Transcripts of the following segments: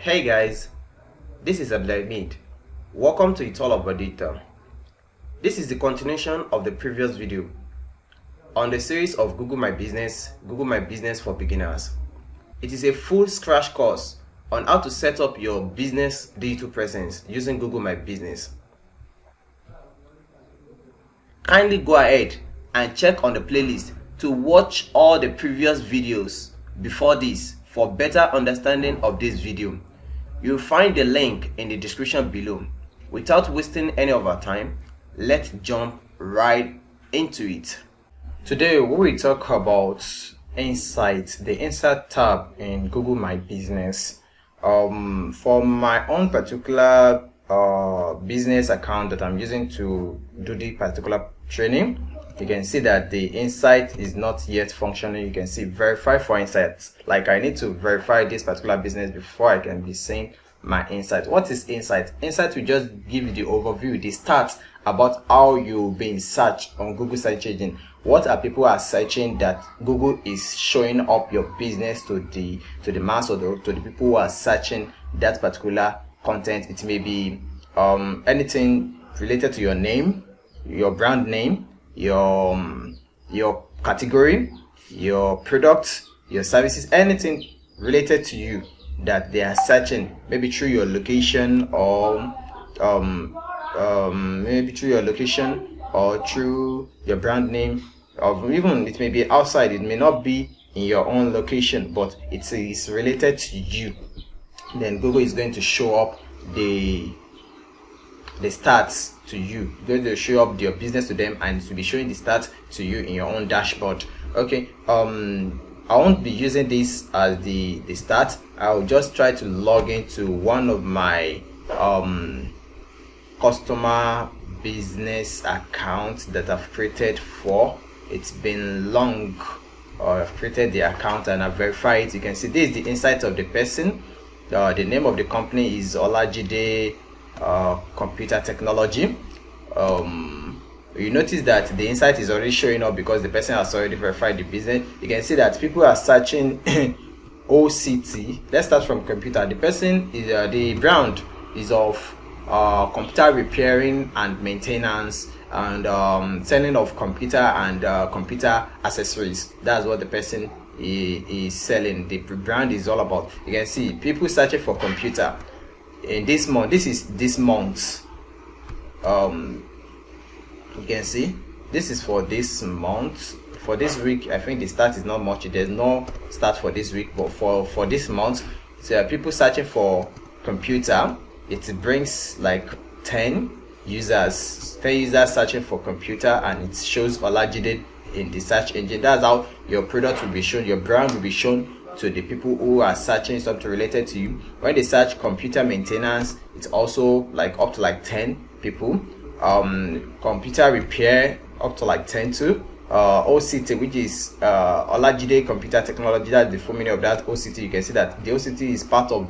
Hey guys, this is Abdulhamid. Welcome to It's All About Data. This is the continuation of the previous video on the series of Google My Business for Beginners. It is a full crash course on how to set up your business digital presence using Google My Business. Kindly go ahead and check on the playlist to watch all the previous videos before this for better understanding of this video. You'll find the link in the description below. Without wasting any of our time, let's jump right into it. Today we will talk about Insights, the Insert tab in Google My Business. For my own particular business account that I'm using to do the particular training, you can see that the insight is not yet functioning. You can see verify for insights. Like I need to verify this particular business before I can be seeing my insight. What is insight? Insight will just give you the overview, the stats about how you've been searched on Google search engine. What are people are searching that Google is showing up your business to the mass or to the people who are searching that particular content. It may be anything related to your name, your brand name, your category, your products, your services, anything related to you that they are searching, maybe through your location or maybe through your location or through your brand name, or even it may be outside. It may not be in your own location, but it is related to you. Then Google is going to show up the stats to you. Going to show up your business to them, and it will be showing the stats to you in your own dashboard. Okay, I won't be using this as the stats. I'll just try to log into one of my customer business accounts that I've created for. It's been long. I've created the account and I've verified it. You can see this is the insight of the person. The name of the company is Olajide Computer Technology. You notice that the insight is already showing up because the person has already verified the business. You can see that people are searching OCT. Let's start from computer. The person is the brand is of computer repairing and maintenance and selling of computer and computer accessories. That's what the person is selling. The brand is all about. You can see people searching for computer in this month. This is this month. You can see this is for this month. For this week, I think the start is not much. There's no start for this week, but for this month, so people searching for computer, it brings like 10 users searching for computer, and it shows Olajide in the search engine. That's how your product will be shown, your brand will be shown to the people who are searching something related to you. When they search computer maintenance, it's also like up to like 10 people. Computer repair, up to like 10 too. OCT, which is Olajide Computer Technology, that's the full meaning of that OCT. You can see that the OCT is part of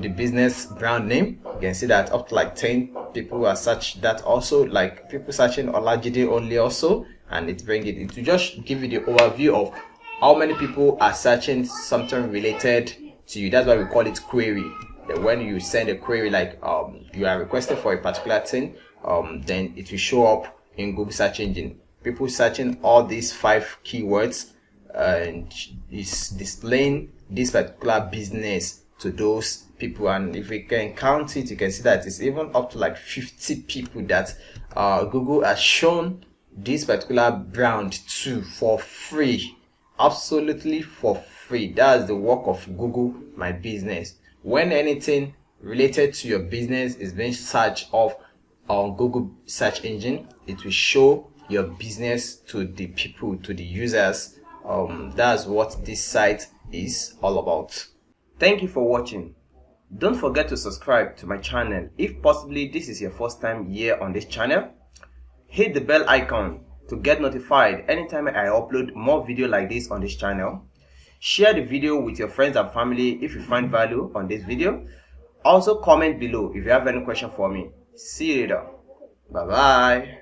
the business brand name. You can see that up to like 10 people are searched that also, like people searching Olajide only also, and it will just give you the overview of how many people are searching something related to you. That's why we call it query. When you send a query, like you are requesting for a particular thing, then it will show up in Google search engine. People searching all these 5 keywords and is displaying this particular business to those people. And if we can count it, you can see that it's even up to like 50 people that Google has shown this particular brand to for free, absolutely for free. That's the work of Google My Business. When anything related to your business is being searched off on Google search engine, it will show your business to the people, to the users. That's what this site is all about. Thank you for watching. Don't forget to subscribe to my channel. If possibly this is your first time here on this channel, hit the bell icon to get notified anytime I upload more video like this on this channel. Share the video with your friends and family if you find value on this video. Also comment below if you have any question for me. See you later. Bye bye.